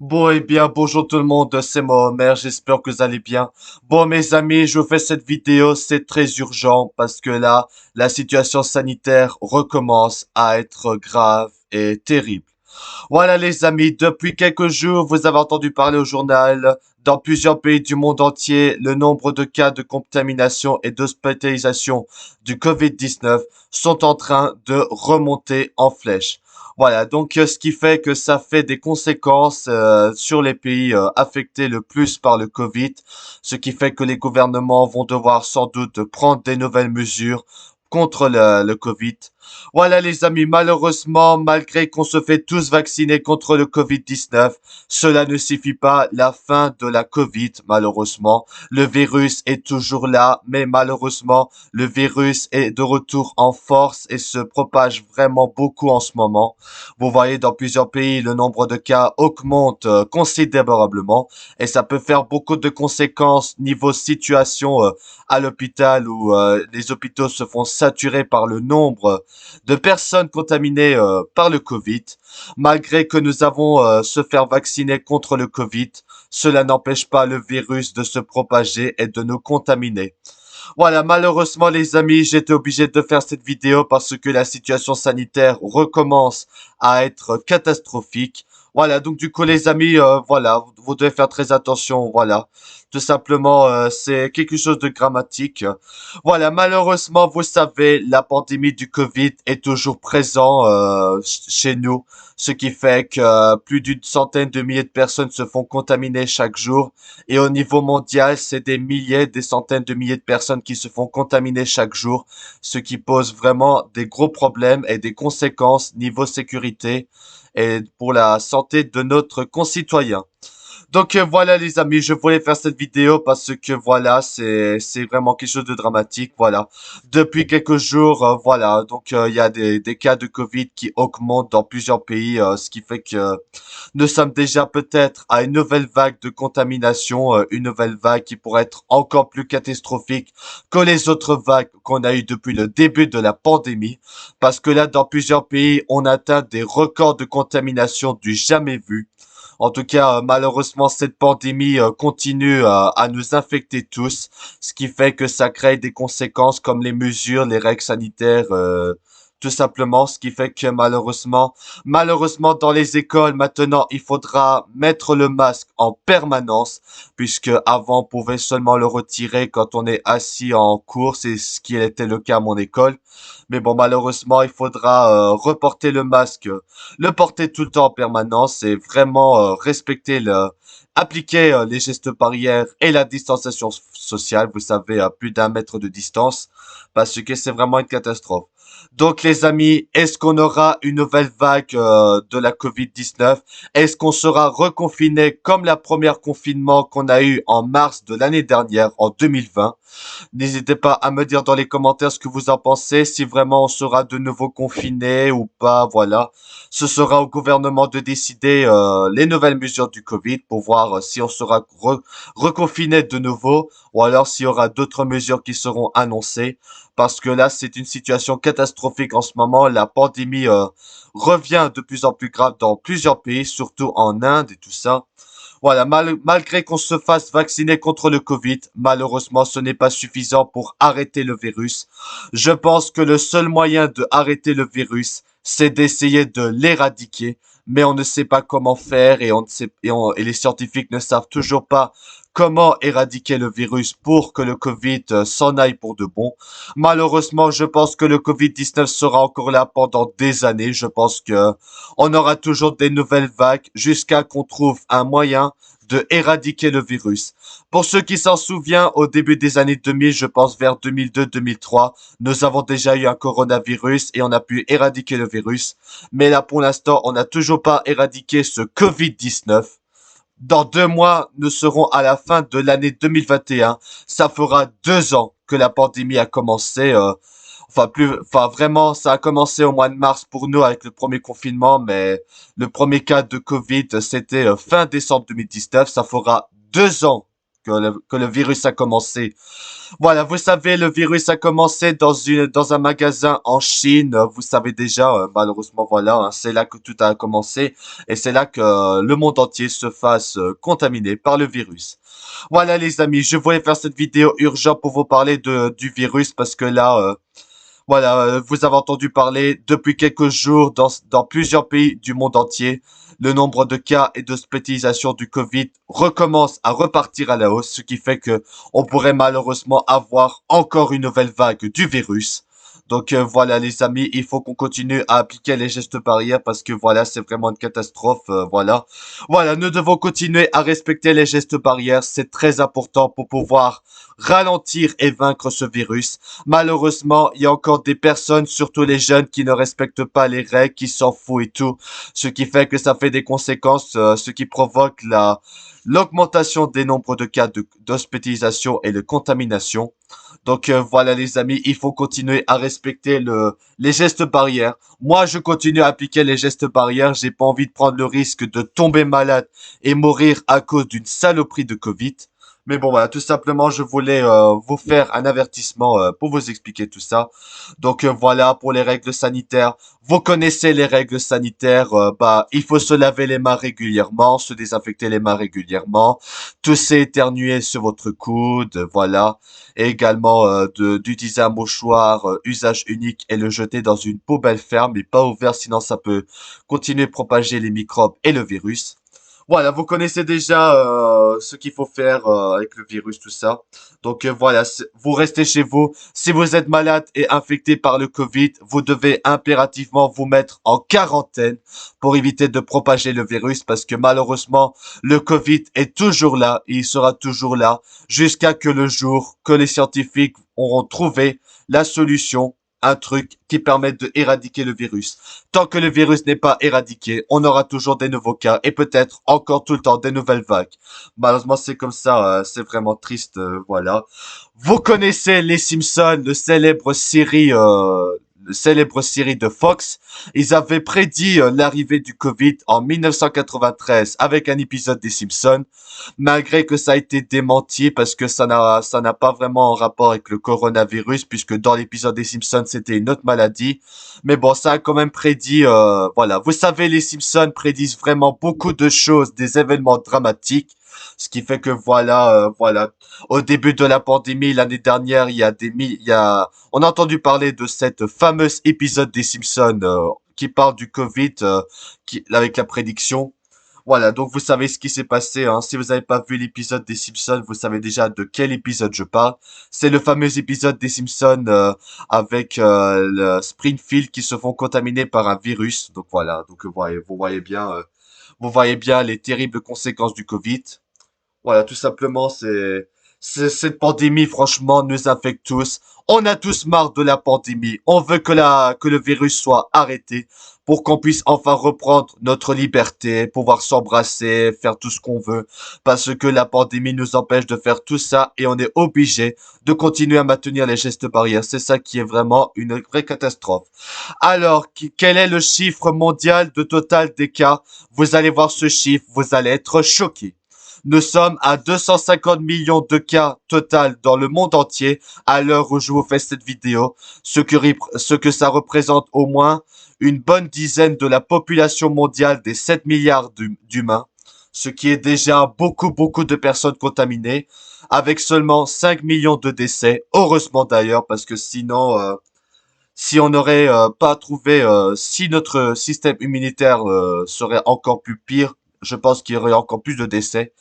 Bon, eh bien, bonjour tout le monde, c'est Mohamed, j'espère que vous allez bien. Bon, mes amis, je vous fais cette vidéo, c'est très urgent parce que là, la situation sanitaire recommence à être grave et terrible. Voilà, les amis, depuis quelques jours, vous avez entendu parler au journal. Dans plusieurs pays du monde entier, le nombre de cas de contamination et d'hospitalisation du Covid-19 sont en train de remonter en flèche. Voilà, donc ce qui fait que ça fait des conséquences sur les pays affectés le plus par le Covid, ce qui fait que les gouvernements vont devoir sans doute prendre des nouvelles mesures contre le Covid. Voilà les amis, malheureusement, malgré qu'on se fait tous vacciner contre le Covid-19, cela ne suffit pas la fin de la Covid, malheureusement. Le virus est toujours là, mais malheureusement, le virus est de retour en force et se propage vraiment beaucoup en ce moment. Vous voyez, dans plusieurs pays, le nombre de cas augmente considérablement et ça peut faire beaucoup de conséquences niveau situation à l'hôpital où les hôpitaux se font saturer par le nombre de personnes contaminées par le Covid. Malgré que nous avons se faire vacciner contre le Covid, cela n'empêche pas le virus de se propager et de nous contaminer. Voilà, malheureusement les amis, j'étais obligé de faire cette vidéo parce que la situation sanitaire recommence à être catastrophique. Voilà, donc du coup les amis, voilà, vous devez faire très attention, voilà. Tout simplement, c'est quelque chose de dramatique. Voilà, malheureusement, vous savez, la pandémie du Covid est toujours présente chez nous, ce qui fait que plus d'une centaine de milliers de personnes se font contaminer chaque jour. Et au niveau mondial, c'est des milliers, des centaines de milliers de personnes qui se font contaminer chaque jour, ce qui pose vraiment des gros problèmes et des conséquences niveau sécurité et pour la santé de notre concitoyen. Donc voilà les amis, je voulais faire cette vidéo parce que voilà, c'est vraiment quelque chose de dramatique, voilà. Depuis quelques jours, voilà, donc il y a des cas de Covid qui augmentent dans plusieurs pays, ce qui fait que nous sommes déjà peut-être à une nouvelle vague de contamination, une nouvelle vague qui pourrait être encore plus catastrophique que les autres vagues qu'on a eues depuis le début de la pandémie, parce que là, dans plusieurs pays, on atteint des records de contamination du jamais vu. En tout cas, malheureusement, cette pandémie continue à nous infecter tous, ce qui fait que ça crée des conséquences comme les mesures, les règles sanitaires, tout simplement, ce qui fait que malheureusement, dans les écoles, maintenant, il faudra mettre le masque en permanence, puisque avant, on pouvait seulement le retirer quand on est assis en cours, c'est ce qui était le cas à mon école. Mais bon, malheureusement, il faudra reporter le masque, le porter tout le temps en permanence et vraiment respecter appliquer les gestes barrières et la distanciation sociale, vous savez, à plus d'un mètre de distance, parce que c'est vraiment une catastrophe. Donc les amis, est-ce qu'on aura une nouvelle vague de la Covid-19? Est-ce qu'on sera reconfiné comme la première confinement qu'on a eu en mars de l'année dernière, en 2020? N'hésitez pas à me dire dans les commentaires ce que vous en pensez, si vraiment on sera de nouveau confiné ou pas, voilà. Ce sera au gouvernement de décider les nouvelles mesures du Covid pour voir si on sera reconfiné de nouveau ou alors s'il y aura d'autres mesures qui seront annoncées. Parce que là, c'est une situation catastrophique en ce moment. La pandémie revient de plus en plus grave dans plusieurs pays, surtout en Inde et tout ça. Voilà, malgré qu'on se fasse vacciner contre le Covid, malheureusement, ce n'est pas suffisant pour arrêter le virus. Je pense que le seul moyen de arrêter le virus, c'est d'essayer de l'éradiquer, mais on ne sait pas comment faire et on ne sait et les scientifiques ne savent toujours pas comment éradiquer le virus pour que le Covid s'en aille pour de bon. Malheureusement, je pense que le Covid-19 sera encore là pendant des années. Je pense que on aura toujours des nouvelles vagues jusqu'à qu'on trouve un moyen de éradiquer le virus. Pour ceux qui s'en souviennent, au début des années 2000, je pense vers 2002-2003, nous avons déjà eu un coronavirus et on a pu éradiquer le virus. Mais là, pour l'instant, on n'a toujours pas éradiqué ce Covid-19. Dans 2 mois, nous serons à la fin de l'année 2021. Ça fera 2 ans que la pandémie a commencé. Enfin vraiment, ça a commencé au mois de mars pour nous avec le premier confinement, mais le premier cas de Covid, c'était fin décembre 2019. Ça fera 2 ans que le virus a commencé. Voilà, vous savez, le virus a commencé dans un magasin en Chine. Vous savez déjà, malheureusement, voilà, hein, c'est là que tout a commencé et c'est là que le monde entier se fasse contaminer par le virus. Voilà, les amis, je voulais faire cette vidéo urgente pour vous parler du virus parce que là, voilà, vous avez entendu parler depuis quelques jours dans plusieurs pays du monde entier. Le nombre de cas et d'hospitalisations du Covid recommence à repartir à la hausse, ce qui fait que on pourrait malheureusement avoir encore une nouvelle vague du virus. Donc voilà les amis, il faut qu'on continue à appliquer les gestes barrières parce que voilà, c'est vraiment une catastrophe. Voilà. Voilà, nous devons continuer à respecter les gestes barrières, c'est très important pour pouvoir ralentir et vaincre ce virus. Malheureusement, il y a encore des personnes, surtout les jeunes, qui ne respectent pas les règles, qui s'en foutent et tout, ce qui fait que ça fait des conséquences, ce qui provoque l'augmentation des nombres de cas d'hospitalisation et de contamination. Donc voilà les amis, il faut continuer à respecter les gestes barrières. Moi, je continue à appliquer les gestes barrières. J'ai pas envie de prendre le risque de tomber malade et mourir à cause d'une saloperie de Covid. Mais bon, voilà, tout simplement, je voulais vous faire un avertissement pour vous expliquer tout ça. Donc voilà, pour les règles sanitaires, vous connaissez les règles sanitaires. Bah, il faut se laver les mains régulièrement, se désinfecter les mains régulièrement, tousser, éternuer sur votre coude, voilà. Et également d'utiliser un mouchoir usage unique et le jeter dans une poubelle ferme, mais pas ouvert, sinon ça peut continuer de propager les microbes et le virus. Voilà, vous connaissez déjà ce qu'il faut faire avec le virus, tout ça. Donc voilà, vous restez chez vous. Si vous êtes malade et infecté par le Covid, vous devez impérativement vous mettre en quarantaine pour éviter de propager le virus parce que malheureusement, le Covid est toujours là et il sera toujours là jusqu'à que le jour que les scientifiques auront trouvé la solution, un truc qui permette de éradiquer le virus. Tant que le virus n'est pas éradiqué, on aura toujours des nouveaux cas et peut-être encore tout le temps des nouvelles vagues. Malheureusement, c'est comme ça, c'est vraiment triste, voilà. Vous connaissez les Simpsons, le célèbre série de Fox. Ils avaient prédit l'arrivée du Covid en 1993 avec un épisode des Simpsons, malgré que ça a été démenti parce que ça n'a pas vraiment un rapport avec le coronavirus puisque dans l'épisode des Simpsons c'était une autre maladie. Mais bon, ça a quand même prédit, voilà. Vous savez, les Simpsons prédisent vraiment beaucoup de choses, des événements dramatiques. Ce qui fait que voilà, voilà. Au début de la pandémie l'année dernière, on a entendu parler de cette fameuse épisode des Simpsons qui parle du Covid, avec la prédiction. Voilà, donc vous savez ce qui s'est passé, hein. Si vous n'avez pas vu l'épisode des Simpsons, vous savez déjà de quel épisode je parle. C'est le fameux épisode des Simpsons avec le Springfield qui se font contaminer par un virus. Donc voilà, donc vous voyez bien les terribles conséquences du Covid. Voilà, tout simplement, cette pandémie, franchement, nous infecte tous. On a tous marre de la pandémie. On veut que le virus soit arrêté pour qu'on puisse enfin reprendre notre liberté, pouvoir s'embrasser, faire tout ce qu'on veut. Parce que la pandémie nous empêche de faire tout ça et on est obligé de continuer à maintenir les gestes barrières. C'est ça qui est vraiment une vraie catastrophe. Alors, quel est le chiffre mondial de total des cas? Vous allez voir ce chiffre, vous allez être choqués. Nous sommes à 250 millions de cas total dans le monde entier à l'heure où je vous fais cette vidéo, ce que ça représente au moins une bonne dizaine de la population mondiale des 7 milliards d'humains, ce qui est déjà beaucoup de personnes contaminées, avec seulement 5 millions de décès, heureusement d'ailleurs, parce que sinon, si on n'aurait pas trouvé, si notre système immunitaire serait encore plus pire, je pense qu'il y aurait encore plus de décès.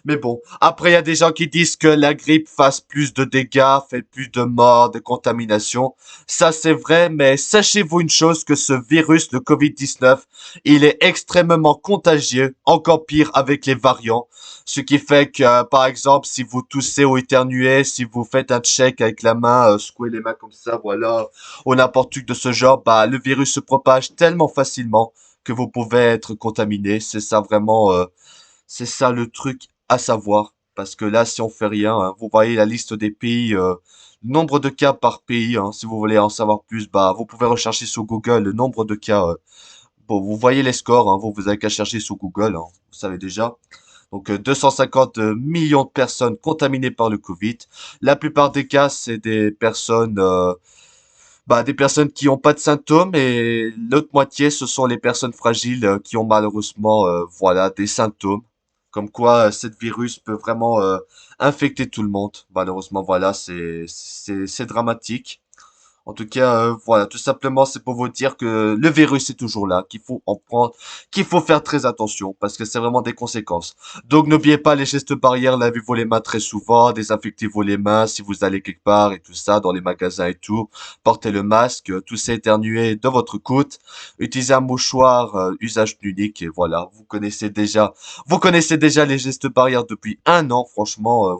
Mais bon, après il y a des gens qui disent que la grippe fasse plus de dégâts, fait plus de morts, de contamination. Ça c'est vrai, mais sachez-vous une chose, que ce virus, le Covid-19, il est extrêmement contagieux, encore pire avec les variants. Ce qui fait que, par exemple, si vous toussez ou éternuez, si vous faites un check avec la main, secouez les mains comme ça, voilà, ou n'importe quoi de ce genre, bah le virus se propage tellement facilement que vous pouvez être contaminé. C'est ça vraiment, c'est ça le truc à savoir. Parce que là, si on fait rien, hein, vous voyez la liste des pays, nombre de cas par pays. Hein, si vous voulez en savoir plus, bah vous pouvez rechercher sur Google le nombre de cas. Bon, vous voyez les scores. Hein, vous avez qu'à chercher sur Google. Hein, vous savez déjà. Donc 250 millions de personnes contaminées par le Covid. La plupart des cas, c'est des personnes qui n'ont pas de symptômes et l'autre moitié, ce sont les personnes fragiles qui ont malheureusement des symptômes. Comme quoi, cette virus peut vraiment infecter tout le monde. Malheureusement, voilà, c'est dramatique. En tout cas, voilà, tout simplement, c'est pour vous dire que le virus est toujours là, qu'il faut en prendre, qu'il faut faire très attention, parce que c'est vraiment des conséquences. Donc, n'oubliez pas les gestes barrières, lavez-vous les mains très souvent, désinfectez-vous les mains si vous allez quelque part et tout ça, dans les magasins et tout. Portez le masque, toussez, éternuez de votre coude. Utilisez un mouchoir, usage unique, et voilà, vous connaissez déjà les gestes barrières depuis un an, franchement,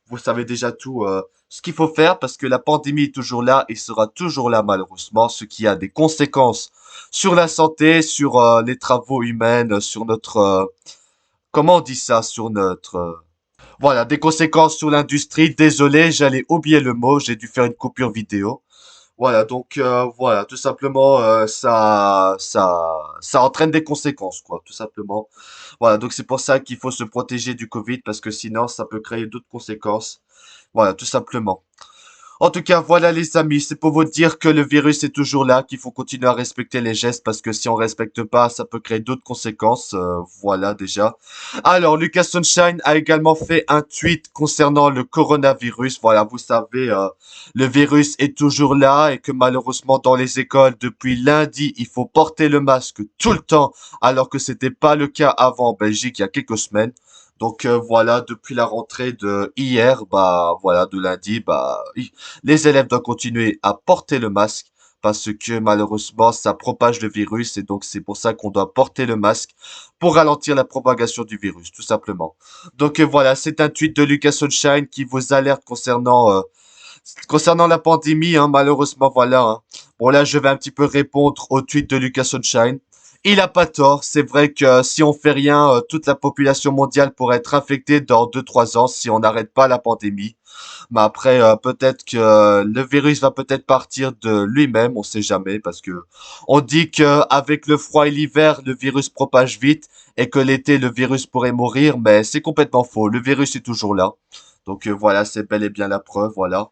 vous savez déjà tout, ce qu'il faut faire parce que la pandémie est toujours là et sera toujours là malheureusement, ce qui a des conséquences sur la santé, sur les travaux humains, sur notre comment on dit ça, sur notre voilà, des conséquences sur l'industrie. Désolé, j'allais oublier le mot, j'ai dû faire une coupure vidéo. Voilà, donc voilà, tout simplement ça entraîne des conséquences quoi, tout simplement. Voilà, donc c'est pour ça qu'il faut se protéger du Covid parce que sinon ça peut créer d'autres conséquences. Voilà, tout simplement. En tout cas, voilà les amis, c'est pour vous dire que le virus est toujours là, qu'il faut continuer à respecter les gestes parce que si on respecte pas, ça peut créer d'autres conséquences. Voilà déjà. Alors, Lucas Sunshine a également fait un tweet concernant le coronavirus. Voilà, vous savez, le virus est toujours là et que malheureusement dans les écoles, depuis lundi, il faut porter le masque tout le temps, alors que c'était pas le cas avant en Belgique il y a quelques semaines. Donc voilà, depuis la rentrée de hier, de lundi, les élèves doivent continuer à porter le masque parce que malheureusement ça propage le virus et donc c'est pour ça qu'on doit porter le masque pour ralentir la propagation du virus, tout simplement. Donc voilà, c'est un tweet de Lucas Sunshine qui vous alerte concernant la pandémie, hein, malheureusement voilà. Hein. Bon là, je vais un petit peu répondre au tweet de Lucas Sunshine. Il a pas tort, c'est vrai que si on fait rien, toute la population mondiale pourrait être infectée dans 2 3 ans si on n'arrête pas la pandémie. Mais après, peut-être que le virus va peut-être partir de lui-même, on sait jamais, parce que on dit que avec le froid et l'hiver, le virus propage vite, et que l'été, le virus pourrait mourir, mais c'est complètement faux. Le virus est toujours là. Donc voilà, c'est bel et bien la preuve, voilà.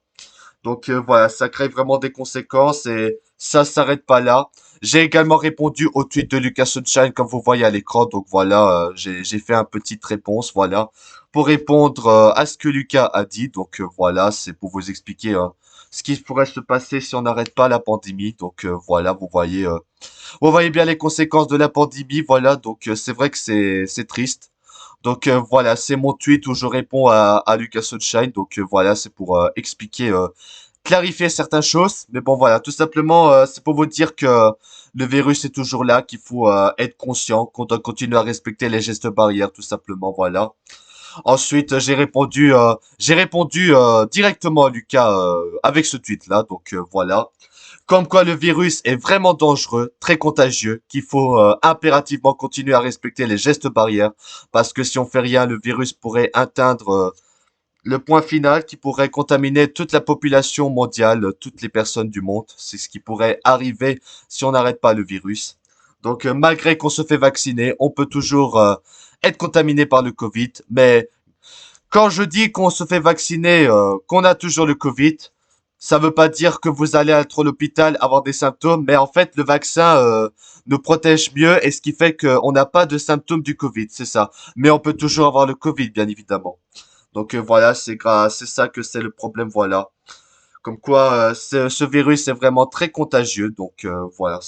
Donc voilà, ça crée vraiment des conséquences et ça s'arrête pas là. J'ai également répondu au tweet de Lucas Sunshine comme vous voyez à l'écran. Donc voilà, j'ai fait une petite réponse, voilà, pour répondre à ce que Lucas a dit. Donc voilà, c'est pour vous expliquer ce qui pourrait se passer si on n'arrête pas la pandémie. Donc voilà, vous voyez bien les conséquences de la pandémie. Voilà, donc c'est vrai que c'est triste. Donc voilà, c'est mon tweet où je réponds à Lucas Sunshine. Donc voilà, c'est pour expliquer, clarifier certaines choses. Mais bon voilà, tout simplement, c'est pour vous dire que le virus est toujours là, qu'il faut être conscient, qu'on doit continuer à respecter les gestes barrières, tout simplement. Voilà. Ensuite, j'ai répondu directement à Lucas avec ce tweet-là. Donc voilà. Comme quoi le virus est vraiment dangereux, très contagieux, qu'il faut impérativement continuer à respecter les gestes barrières, parce que si on fait rien, le virus pourrait atteindre le point final qui pourrait contaminer toute la population mondiale, toutes les personnes du monde. C'est ce qui pourrait arriver si on n'arrête pas le virus. Donc malgré qu'on se fait vacciner, on peut toujours être contaminé par le Covid, mais quand je dis qu'on se fait vacciner, qu'on a toujours le Covid, ça veut pas dire que vous allez être à l'hôpital avoir des symptômes, mais en fait, le vaccin nous protège mieux et ce qui fait qu'on n'a pas de symptômes du Covid, c'est ça. Mais on peut toujours avoir le Covid, bien évidemment. Donc voilà, c'est ça que c'est le problème, voilà. Comme quoi, ce virus est vraiment très contagieux, donc voilà,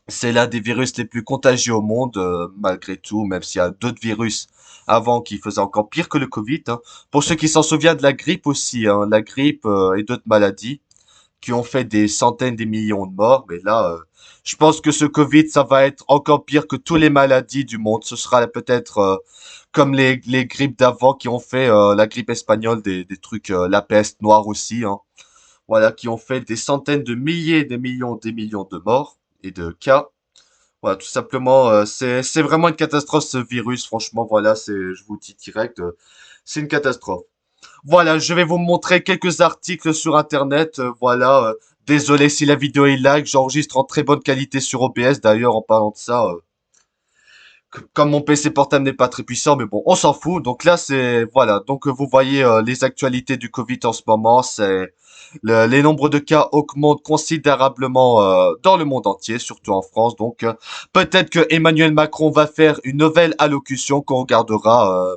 c'est l'un des virus les plus contagieux au monde, malgré tout, même s'il y a d'autres virus avant qui faisaient encore pire que le Covid. Hein. Pour ceux qui s'en souviennent de la grippe aussi, hein, la grippe et d'autres maladies qui ont fait des centaines, des millions de morts. Mais là, je pense que ce Covid, ça va être encore pire que toutes les maladies du monde. Ce sera peut-être comme les grippes d'avant qui ont fait la grippe espagnole, des trucs, la peste noire aussi. Hein voilà, qui ont fait des centaines de milliers, des millions de morts et de cas. Voilà, tout simplement, c'est vraiment une catastrophe ce virus. Franchement, voilà, je vous dis direct, c'est une catastrophe. Voilà, je vais vous montrer quelques articles sur Internet. Voilà, désolé si la vidéo est lag, j'enregistre en très bonne qualité sur OBS. D'ailleurs, en parlant de ça, Comme mon PC portable n'est pas très puissant, mais bon, on s'en fout. Donc là, c'est voilà. Donc vous voyez les actualités du Covid en ce moment, c'est les nombres de cas augmentent considérablement dans le monde entier, surtout en France. Donc peut-être que Emmanuel Macron va faire une nouvelle allocution qu'on regardera.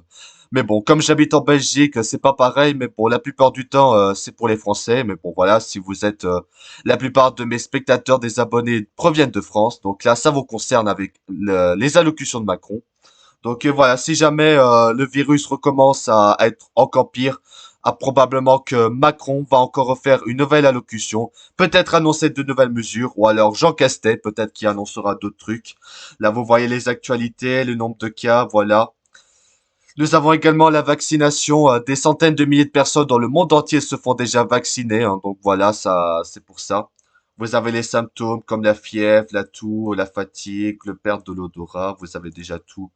Mais bon, comme j'habite en Belgique, c'est pas pareil. Mais bon, la plupart du temps, c'est pour les Français. Mais bon, voilà, si vous êtes la plupart de mes spectateurs, des abonnés proviennent de France. Donc là, ça vous concerne avec les allocutions de Macron. Donc voilà, si jamais le virus recommence à être encore pire, probablement que Macron va encore refaire une nouvelle allocution, peut-être annoncer de nouvelles mesures, ou alors Jean Castex, peut-être qui annoncera d'autres trucs. Là, vous voyez les actualités, le nombre de cas, voilà. Nous avons également la vaccination. Des centaines de milliers de personnes dans le monde entier se font déjà vacciner, hein. Donc voilà, ça, c'est pour ça. Vous avez les symptômes comme la fièvre, la toux, la fatigue, le perte de l'odorat. Vous avez déjà tout.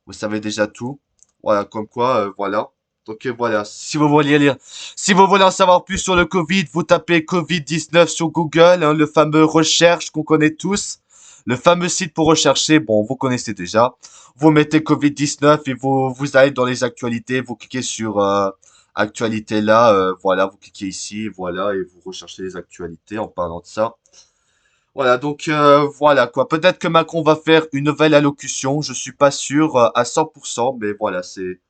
Vous savez déjà tout. Voilà, comme quoi, voilà. Donc voilà, si vous voulez lire, si vous voulez en savoir plus sur le Covid, vous tapez Covid-19 sur Google, hein, le fameux recherche qu'on connaît tous. Le fameux site pour rechercher, bon, vous connaissez déjà. Vous mettez Covid-19 et vous allez dans les actualités, vous cliquez sur actualité là, voilà, vous cliquez ici, voilà, et vous recherchez les actualités en parlant de ça. Voilà, donc voilà quoi. Peut-être que Macron va faire une nouvelle allocution. Je suis pas sûr à 100%, mais voilà, c'est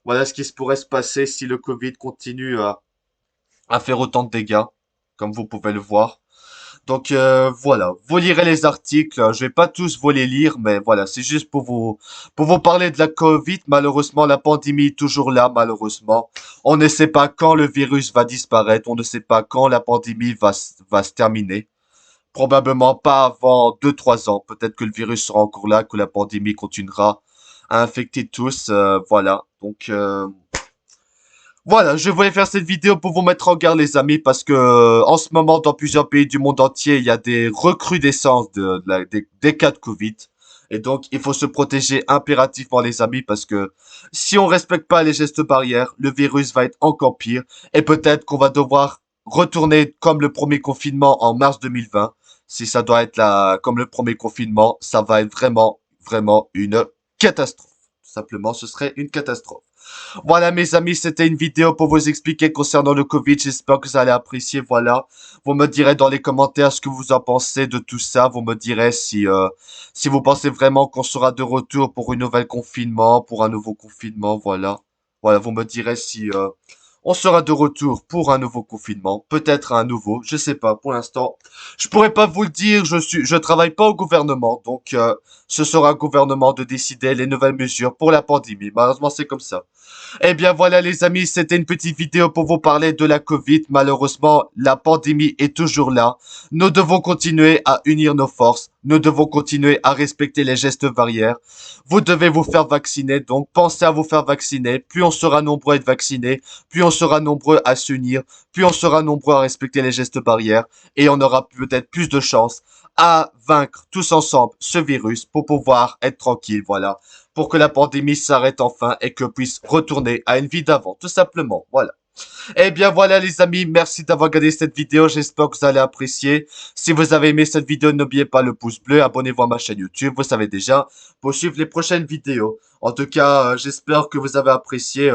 voilà ce qui se pourrait se passer si le Covid continue à faire autant de dégâts, comme vous pouvez le voir. Donc voilà, vous lirez les articles. Je vais pas tous vous les lire, mais voilà, c'est juste pour vous parler de la Covid. Malheureusement, la pandémie est toujours là. Malheureusement, on ne sait pas quand le virus va disparaître. On ne sait pas quand la pandémie va se terminer. Probablement pas avant 2 3 ans. Peut-être que le virus sera encore là, que la pandémie continuera à infecter tous. Voilà. Donc voilà, je voulais faire cette vidéo pour vous mettre en garde les amis parce que en ce moment dans plusieurs pays du monde entier, il y a des recrudescences des cas de Covid. Et donc, il faut se protéger impérativement les amis parce que si on respecte pas les gestes barrières, le virus va être encore pire et peut-être qu'on va devoir retourner comme le premier confinement en mars 2020. Si ça doit être là comme le premier confinement, ça va être vraiment, vraiment une catastrophe. Tout simplement, ce serait une catastrophe. Voilà mes amis, c'était une vidéo pour vous expliquer concernant le Covid. J'espère que vous allez apprécier. Voilà. Vous me direz dans les commentaires ce que vous en pensez de tout ça. Vous me direz si vous pensez vraiment qu'on sera de retour pour une nouvelle confinement, pour un nouveau confinement. Voilà. Voilà, vous me direz si on sera de retour pour un nouveau confinement, peut-être un nouveau, je sais pas. Pour l'instant, je pourrais pas vous le dire. Je travaille pas au gouvernement, donc ce sera au gouvernement de décider les nouvelles mesures pour la pandémie. Malheureusement, c'est comme ça. Eh bien voilà les amis, c'était une petite vidéo pour vous parler de la Covid. Malheureusement, la pandémie est toujours là. Nous devons continuer à unir nos forces. Nous devons continuer à respecter les gestes barrières. Vous devez vous faire vacciner, donc pensez à vous faire vacciner. Plus on sera nombreux à être vaccinés, plus on sera nombreux à s'unir, plus on sera nombreux à respecter les gestes barrières et on aura peut-être plus de chances à vaincre tous ensemble ce virus pour pouvoir être tranquille, voilà, pour que la pandémie s'arrête enfin et que puisse retourner à une vie d'avant, tout simplement, voilà. Eh bien voilà les amis, merci d'avoir regardé cette vidéo, j'espère que vous allez apprécier. Si vous avez aimé cette vidéo, n'oubliez pas le pouce bleu, abonnez-vous à ma chaîne YouTube, vous savez déjà, pour suivre les prochaines vidéos. En tout cas, j'espère que vous avez apprécié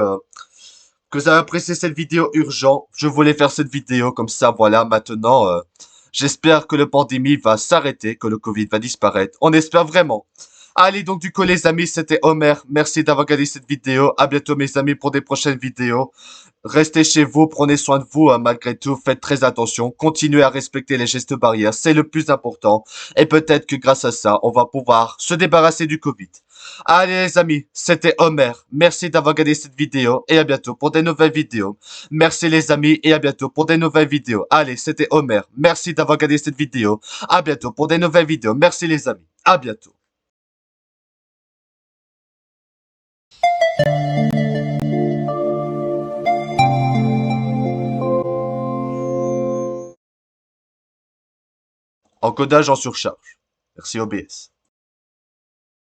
cette vidéo urgente. Je voulais faire cette vidéo comme ça, voilà, maintenant, j'espère que la pandémie va s'arrêter, que le Covid va disparaître. On espère vraiment. Allez donc du coup les amis, c'était Homer. Merci d'avoir regardé cette vidéo. À bientôt mes amis pour des prochaines vidéos. Restez chez vous, prenez soin de vous hein, malgré tout, faites très attention. Continuez à respecter les gestes barrières, c'est le plus important. Et peut-être que grâce à ça, on va pouvoir se débarrasser du Covid. Allez les amis, c'était Homer. Merci d'avoir regardé cette vidéo et à bientôt pour des nouvelles vidéos. Merci les amis et à bientôt pour des nouvelles vidéos. Allez, c'était Homer. Merci d'avoir regardé cette vidéo. À bientôt pour des nouvelles vidéos. Merci les amis. À bientôt. Encodage en surcharge. Merci OBS.